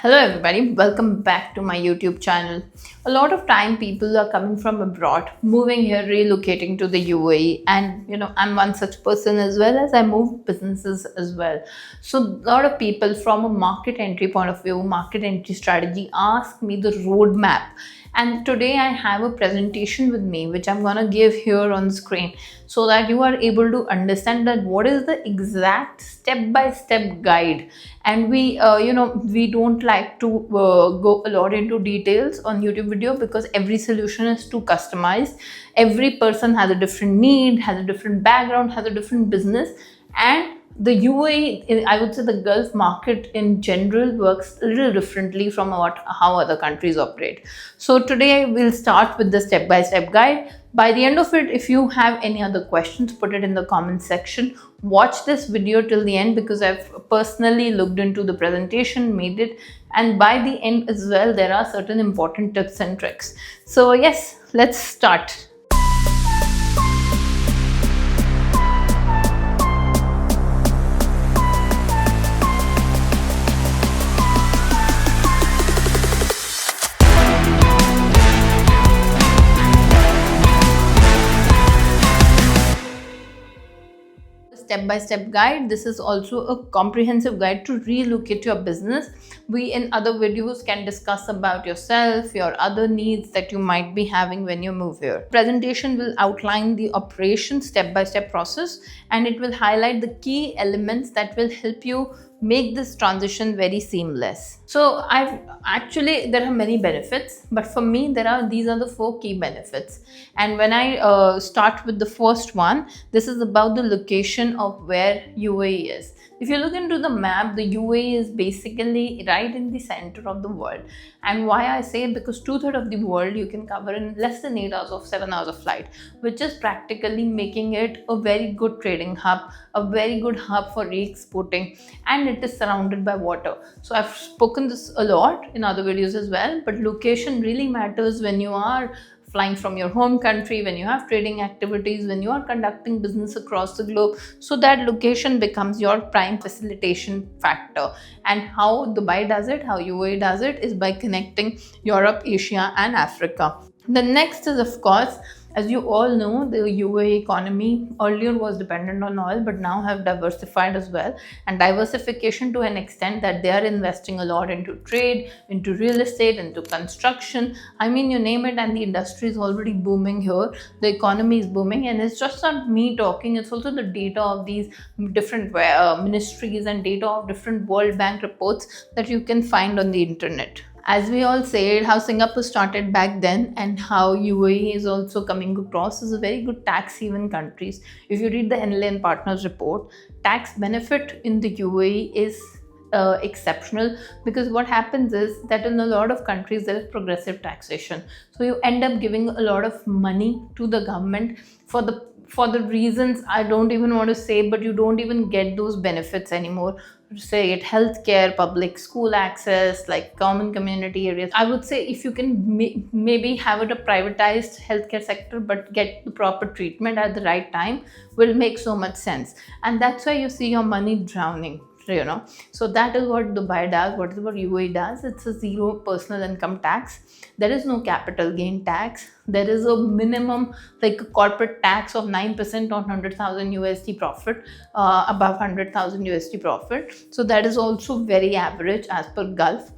Hello everybody, welcome back to my YouTube channel. A lot of time people are coming from abroad, moving here, relocating to the UAE, and I'm one such person as well as I move businesses as well. So a lot of people from a market entry point of view, market entry strategy ask me the roadmap. And today I have a presentation with me which I'm gonna give here on screen so that you are able to understand that what is the exact step-by-step guide. And we don't like to go a lot into details on YouTube video because every solution is too customized. Every person has a different need, has a different background, has a different business, and the UAE, I would say the Gulf market in general works a little differently from how other countries operate. So today we'll start with the step-by-step guide. By the end of it, if you have any other questions, put it in the comment section. Watch this video till the end because I've personally looked into the presentation, made it, and by the end as well, there are certain important tips and tricks. So yes, let's start. Step-by-step guide. This is also a comprehensive guide to relocate your business. We in other videos can discuss about yourself, your other needs that you might be having when you move here. Presentation will outline the operation step-by-step process, and it will highlight the key elements that will help you make this transition very seamless. So there are many benefits, but for me these are the 4 key benefits. And when I start with the first one, this is about the location of where UAE is. If you look into the map, the UAE is basically right in the center of the world. And why I say it, because 2/3 of the world you can cover in less than 8 hours of 7 hours of flight, which is practically making it a very good trading hub, a very good hub for re-exporting, and it is surrounded by water. So I've spoken this a lot in other videos as well, but location really matters when you are flying from your home country, when you have trading activities, when you are conducting business across the globe. So that location becomes your prime facilitation factor. And how Dubai does it, how UAE does it, is by connecting Europe, Asia and Africa. The next is, of course, as you all know, the UAE economy earlier was dependent on oil, but now have diversified as well. And diversification to an extent that they are investing a lot into trade, into real estate, into construction. I mean, you name it, and the industry is already booming here. The economy is booming, and it's just not me talking. It's also the data of these different ministries and data of different World Bank reports that you can find on the internet. As we all said, how Singapore started back then and how UAE is also coming across as a very good tax haven countries. If you read the Mainland Partners report, tax benefit in the UAE is exceptional, because what happens is that in a lot of countries there is progressive taxation. So you end up giving a lot of money to the government for the reasons I don't even want to say, but you don't even get those benefits anymore. Say it healthcare, public school access, like common community areas. I would say if you can maybe have it a privatized healthcare sector but get the proper treatment at the right time, will make so much sense. And that's why you see your money drowning. So that is what Dubai does, what UAE does. It's a zero personal income tax. There is no capital gain tax. There is a minimum, like a corporate tax of 9% on 100,000 USD profit, above 100,000 USD profit. So that is also very average as per Gulf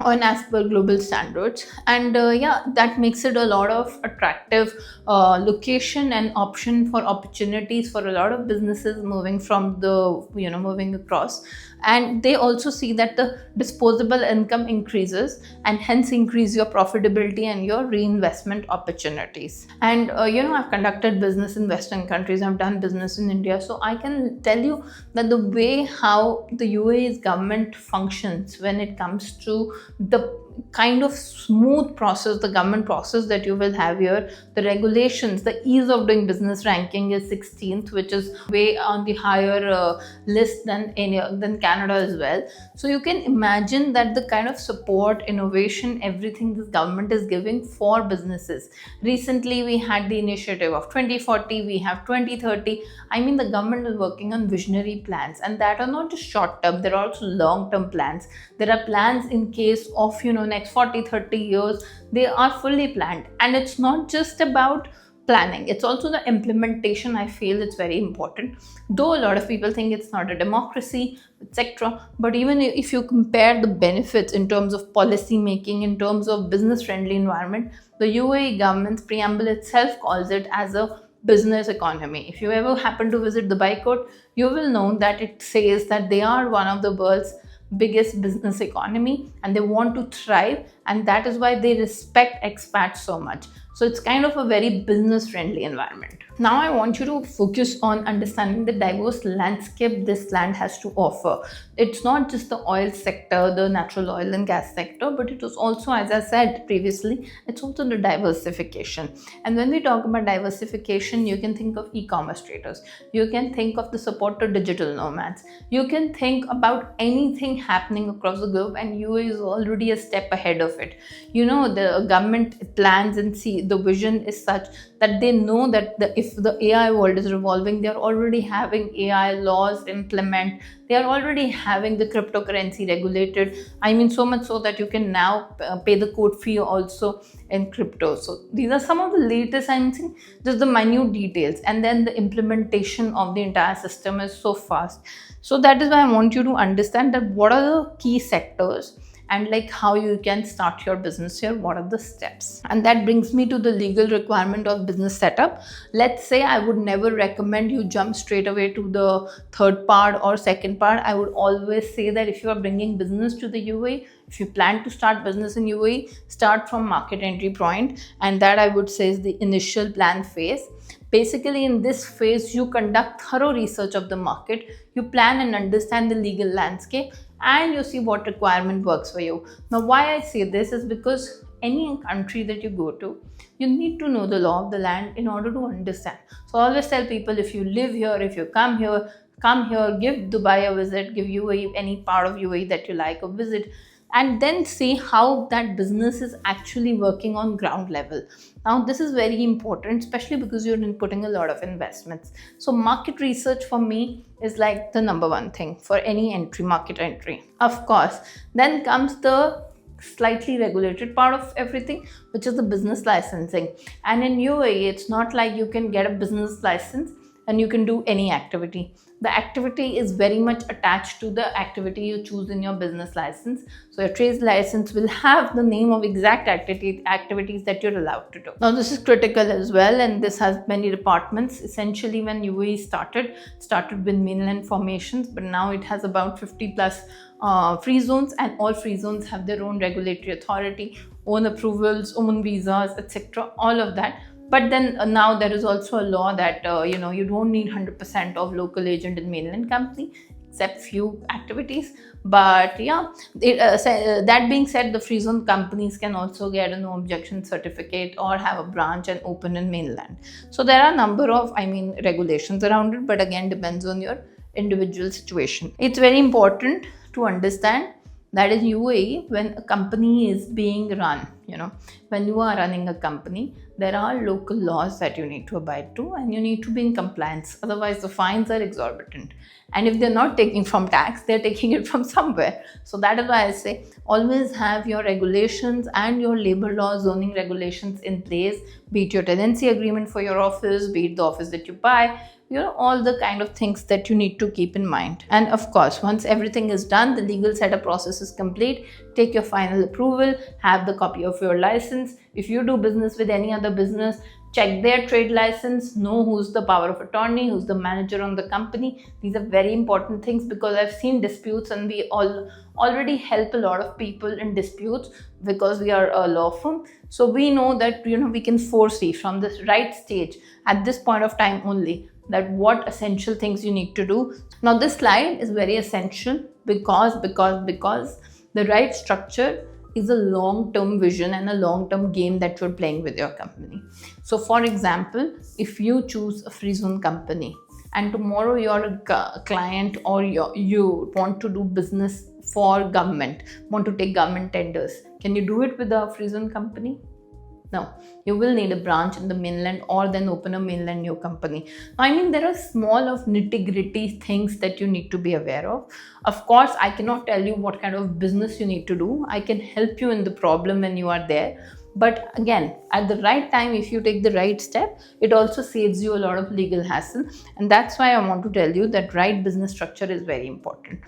and as per global standards. And that makes it a lot of attractive location and option for opportunities for a lot of businesses moving from moving across. And they also see that the disposable income increases and hence increase your profitability and your reinvestment opportunities. And I've conducted business in Western countries, I've done business in India, so I can tell you that the way how the UAE's government functions when it comes to the kind of smooth process, the government process that you will have here. The regulations, the ease of doing business ranking is 16th, which is way on the higher list than Canada as well. So you can imagine that the kind of support, innovation, everything this government is giving for businesses. Recently we had the initiative of 2040, we have 2030. I mean, the government is working on visionary plans, and that are not just short term, there are also long term plans. There are plans in case of next 40-30 years. They are fully planned, and it's not just about planning, it's also the implementation. I feel it's very important, though a lot of people think it's not a democracy, etc. But even if you compare the benefits in terms of policy making, in terms of business friendly environment, the UAE government's preamble itself calls it as a business economy. If you ever happen to visit the 𝐒𝐡𝐢𝐫𝐞𝐞𝐧, you will know that it says that they are one of the world's biggest business economy, and they want to thrive, and that is why they respect expats so much. So it's kind of a very business friendly environment. Now I want you to focus on understanding the diverse landscape this land has to offer. It's not just the oil sector, the natural oil and gas sector, but it is also, as I said previously, it's also the diversification. And when we talk about diversification, you can think of e-commerce traders, you can think of the support to digital nomads, you can think about anything happening across the globe, and UAE is already a step ahead of it. The government plans and the vision is such that they know that if the AI world is revolving, they are already having AI laws implement. They are already having the cryptocurrency regulated. I mean, so much so that you can now pay the code fee also in crypto. So these are some of the latest, I'm saying, just the minute details. And then the implementation of the entire system is so fast. So that is why I want you to understand that what are the key sectors, and like how you can start your business here, what are the steps. And that brings me to the legal requirement of business setup. Let's say I would never recommend you jump straight away to the third part or second part. I would always say that if you are bringing business to the UAE, if you plan to start business in UAE, start from market entry point, and that I would say is the initial plan phase. Basically, in this phase, you conduct thorough research of the market, you plan and understand the legal landscape, and you see what requirement works for you. Now, why I say this is because any country that you go to, you need to know the law of the land in order to understand. So I always tell people, if you live here, if you come here, give Dubai a visit, give UAE, any part of UAE that you like a visit, and then see how that business is actually working on ground level. Now, this is very important, especially because you're putting a lot of investments. So market research for me is like the number one thing for any market entry. Of course, then comes the slightly regulated part of everything, which is the business licensing. And in UAE, it's not like you can get a business license and you can do any activity. The activity is very much attached to the activity you choose in your business license. So your trade license will have the name of exact activities that you're allowed to do. Now this is critical as well, and this has many departments. Essentially, when UAE started with mainland formations, but now it has about 50 plus free zones, and all free zones have their own regulatory authority, own approvals, own visas, etc. All of that. But then now there is also a law that you don't need 100% of local agent in mainland company, except few activities. But yeah, that being said, the free zone companies can also get a no objection certificate or have a branch and open in mainland. So there are a number of regulations around it, but again depends on your individual situation. It's very important to understand that in UAE, when a company is being run, when you are running a company, there are local laws that you need to abide to, and you need to be in compliance. Otherwise, the fines are exorbitant. And if they're not taking from tax, they're taking it from somewhere. So that is why I say always have your regulations and your labor law, zoning regulations in place, be it your tenancy agreement for your office, be it the office that you buy, all the kind of things that you need to keep in mind. And of course, once everything is done, the legal setup process is complete, take your final approval, have the copy of your license. If you do business with any other business, check their trade license, know who's the power of attorney, who's the manager on the company. These are very important things, because I've seen disputes, and we already help a lot of people in disputes because we are a law firm. So we know that we can foresee from this right stage at this point of time only that what essential things you need to do. Now this slide is very essential because the right structure is a long-term vision and a long-term game that you're playing with your company. So for example, if you choose a free zone company and tomorrow you're a client, or you want to do business for government, want to take government tenders, can you do it with a free zone company? No, you will need a branch in the mainland, or then open a mainland new company. I mean, there are small of nitty-gritty things that you need to be aware of. Of course, I cannot tell you what kind of business you need to do. I can help you in the problem when you are there. But again, at the right time, if you take the right step, it also saves you a lot of legal hassle. And that's why I want to tell you that right business structure is very important.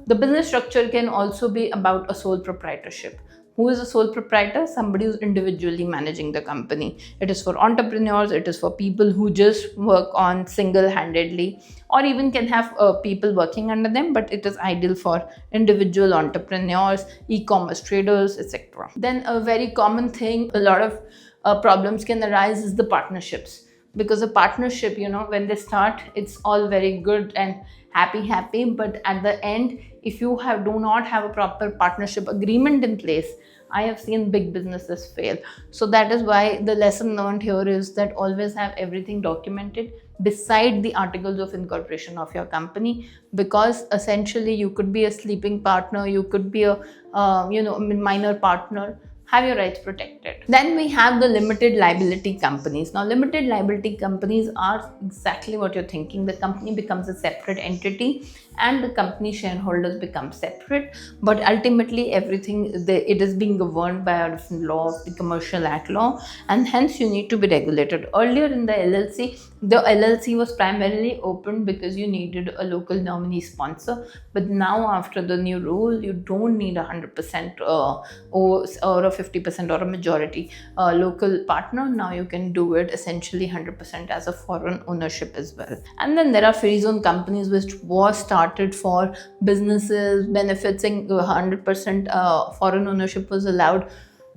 The business structure can also be about a sole proprietorship. Who is a sole proprietor? Somebody who's individually managing the company. It is for entrepreneurs, it is for people who just work on single-handedly, or even can have people working under them, but it is ideal for individual entrepreneurs, e-commerce traders, etc. Then a very common thing, a lot of problems can arise, is the partnerships. Because a partnership, when they start, it's all very good and happy, but at the end, if you do not have a proper partnership agreement in place, I have seen big businesses fail. So that is why the lesson learned here is that always have everything documented beside the articles of incorporation of your company, because essentially you could be a sleeping partner, you could be a minor partner. Have your rights protected. Then we have the limited liability companies. Now, limited liability companies are exactly what you're thinking. The company becomes a separate entity and the company shareholders become separate, but ultimately everything, it is being governed by a different law of the Commercial Act law, and hence you need to be regulated. Earlier in the LLC was primarily opened because you needed a local nominee sponsor, but now after the new rule, you don't need 100% or a 50% or a majority local partner. Now you can do it essentially 100% as a foreign ownership as well. And then there are free zone companies, which was started for businesses benefiting 100% foreign ownership was allowed.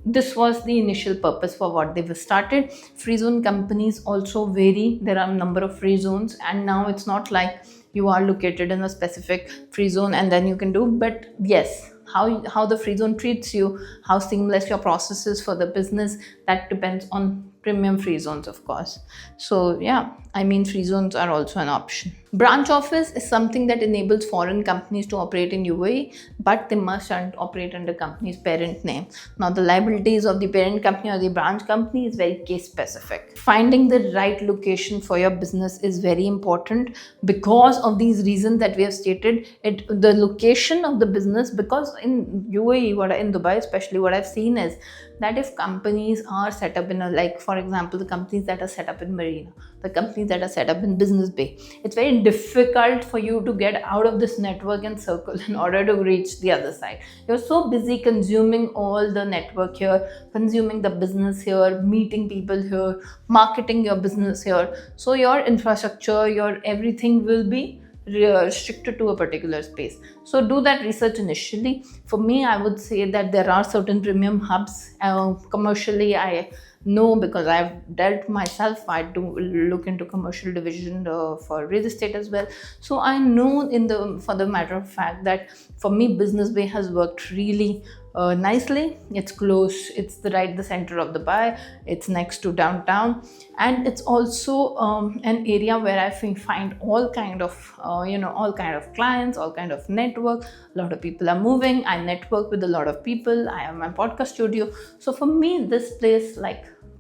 This was the initial purpose for what they were started. Free zone companies also vary. There are a number of free zones, and now it's not like you are located in a specific free zone and then you can do. But yes, how the free zone treats you, how seamless your process is for the business, that depends on premium free zones, of course. So yeah, I mean, free zones are also an option. Branch office is something that enables foreign companies to operate in UAE, but they mustn't operate under company's parent name. Now, the liabilities of the parent company or the branch company is very case specific. Finding the right location for your business is very important because of these reasons that we have stated. The location of the business, because in UAE, in Dubai especially, what I've seen is that if companies are set up in for example, the companies that are set up in Marina, the companies that are set up in Business Bay, it's very difficult for you to get out of this network and circle in order to reach the other side. You're so busy consuming all the network here, consuming the business here, meeting people here, marketing your business here. So your infrastructure, your everything will be restricted to a particular space. So do that research initially. For me, I would say that there are certain premium hubs. Commercially, I know because I've dealt myself. I do look into commercial division for real estate as well. So I know for the matter of fact that for me, Business Bay has worked really nicely. It's close, it's the center of Dubai, it's next to downtown, and it's also an area where I find all kind of clients, all kind of network. A lot of people are moving. I network with a lot of people. I have my podcast studio. So for me, this place,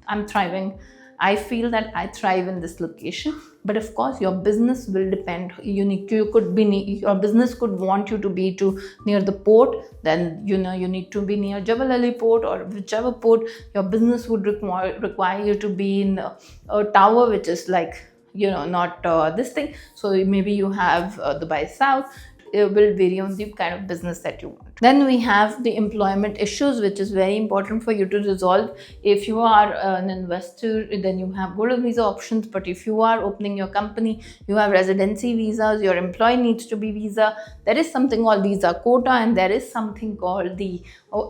I'm thriving. I feel that I thrive in this location. But of course, your business will depend. Your business could want you to be near the port. Then you need to be near Jebel Ali port, or whichever port. Your business would require you to be in a tower, which is not this thing. So maybe you have Dubai South. It will vary on the kind of business that you want. Then we have the employment issues, which is very important for you to resolve. If you are an investor, then you have golden visa options. But if you are opening your company, you have residency visas, your employee needs to be visa. There is something called visa quota, and there is something called the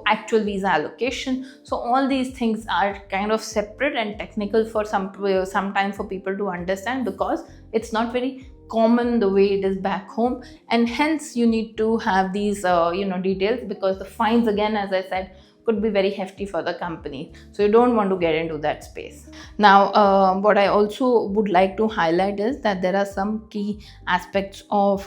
actual visa allocation. So all these things are kind of separate and technical for some time for people to understand, because it's not very common the way it is back home, and hence you need to have these details, because the fines, again, as I said, could be very hefty for the company. So you don't want to get into that space. Now, what I also would like to highlight is that there are some key aspects of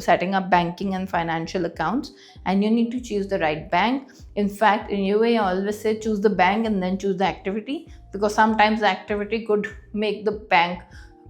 setting up banking and financial accounts, and you need to choose the right bank. In fact, in UAE, I always say choose the bank and then choose the activity, because sometimes the activity could make the bank,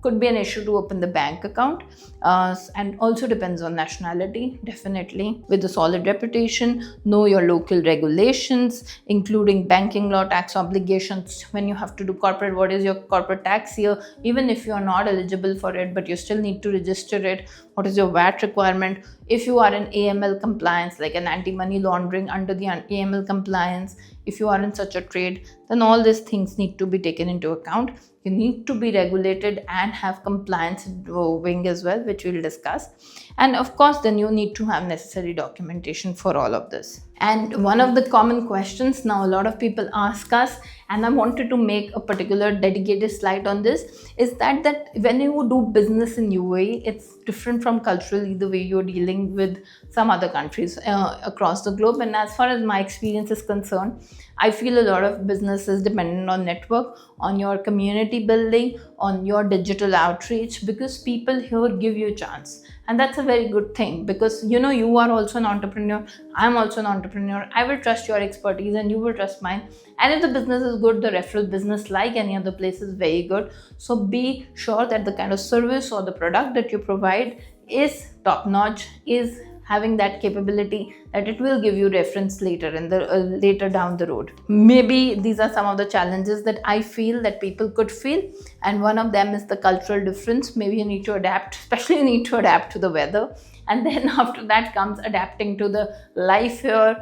could be an issue to open the bank account, and also depends on nationality. Definitely, with a solid reputation, know your local regulations, including banking law, tax obligations. When you have to do corporate, what is your corporate tax here, even if you are not eligible for it, but you still need to register it. What is your VAT requirement? If you are in AML compliance, like an anti-money laundering under the AML compliance, if you are in such a trade, then all these things need to be taken into account. You need to be regulated and have compliance wing as well, which we'll discuss. And of course, then you need to have necessary documentation for all of this. And one of the common questions now a lot of people ask us, and I wanted to make a particular dedicated slide on this, is that when you do business in UAE, it's different from culturally the way you're dealing with some other countries across the globe. And as far as my experience is concerned, I feel a lot of business is dependent on network, on your community building, on your digital outreach, because people here give you a chance. And that's a very good thing, because you are also an entrepreneur, I'm also an entrepreneur. I will trust your expertise and you will trust mine. And if the business is good, the referral business, like any other place, is very good. So be sure that the kind of service or the product that you provide is top notch, is having that capability that it will give you reference later in the later down the road. Maybe these are some of the challenges that I feel that people could feel, and one of them is the cultural difference. Maybe you need to adapt, especially you need to adapt to the weather, and then after that comes adapting to the life here.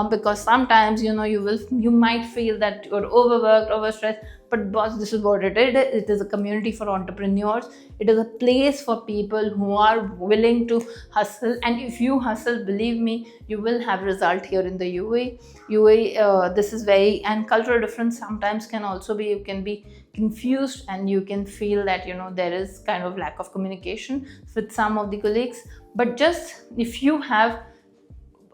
Because sometimes you might feel that you're overworked, overstressed, but boss, this is what it is. It is a community for entrepreneurs. It is a place for people who are willing to hustle, and if you hustle, believe me, you will have result here in the UAE. This is very, and cultural difference sometimes can also be, you can be confused and you can feel that there is kind of lack of communication with some of the colleagues. But just if you have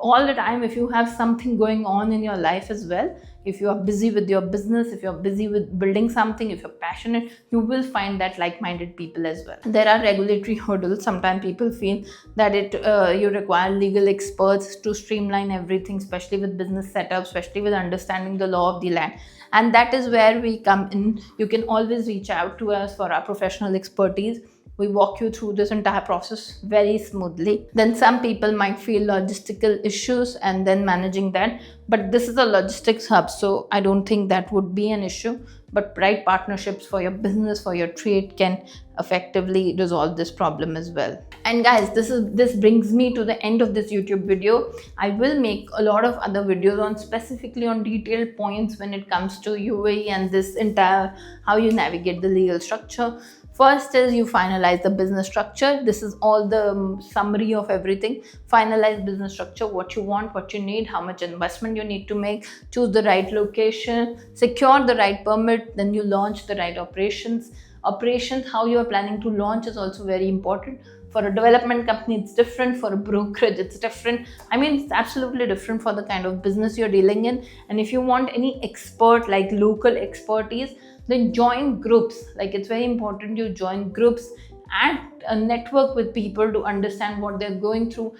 all the time, if you have something going on in your life as well, if you are busy with your business, if you're busy with building something, if you're passionate, you will find that like-minded people as well. There are regulatory hurdles. Sometimes people feel that you require legal experts to streamline everything, especially with business setup, especially with understanding the law of the land. And that is where we come in. You can always reach out to us for our professional expertise. We walk you through this entire process very smoothly. Then some people might feel logistical issues and then managing that, but this is a logistics hub, so I don't think that would be an issue. But right partnerships for your business, for your trade, can effectively resolve this problem as well. And guys, this brings me to the end of this YouTube video. I will make a lot of other videos on specifically on detailed points when it comes to UAE and this entire how you navigate the legal structure. First is you finalize the business structure. This is all the summary of everything. Finalize business structure, what you want, what you need, how much investment you need to make, choose the right location, secure the right permit, then you launch the right operations. How you are planning to launch is also very important. For a development company, it's different. For a brokerage, it's different. I mean, it's absolutely different for the kind of business you're dealing in. And if you want any expert, like local expertise, then join groups. Like, it's very important you join groups and network with people to understand what they're going through.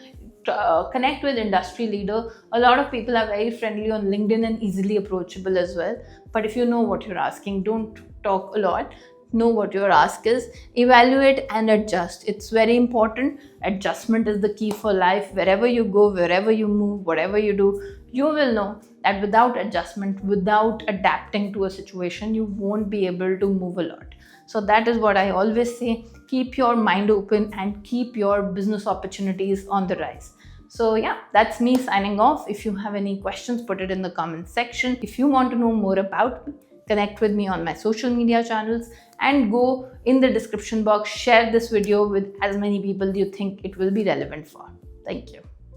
Connect with industry leader. A lot of people are very friendly on LinkedIn and easily approachable as well. But if you know what you're asking, don't talk a lot. Know what your ask is, evaluate and adjust. It's very important. Adjustment is the key for life. Wherever you go, wherever you move, whatever you do, you will know that without adjustment, without adapting to a situation, you won't be able to move a lot. So that is what I always say. Keep your mind open and keep your business opportunities on the rise. So yeah, that's me signing off. If you have any questions, put it in the comment section. If you want to know more about me, connect with me on my social media channels, and go in the description box, share this video with as many people you think it will be relevant for. Thank you.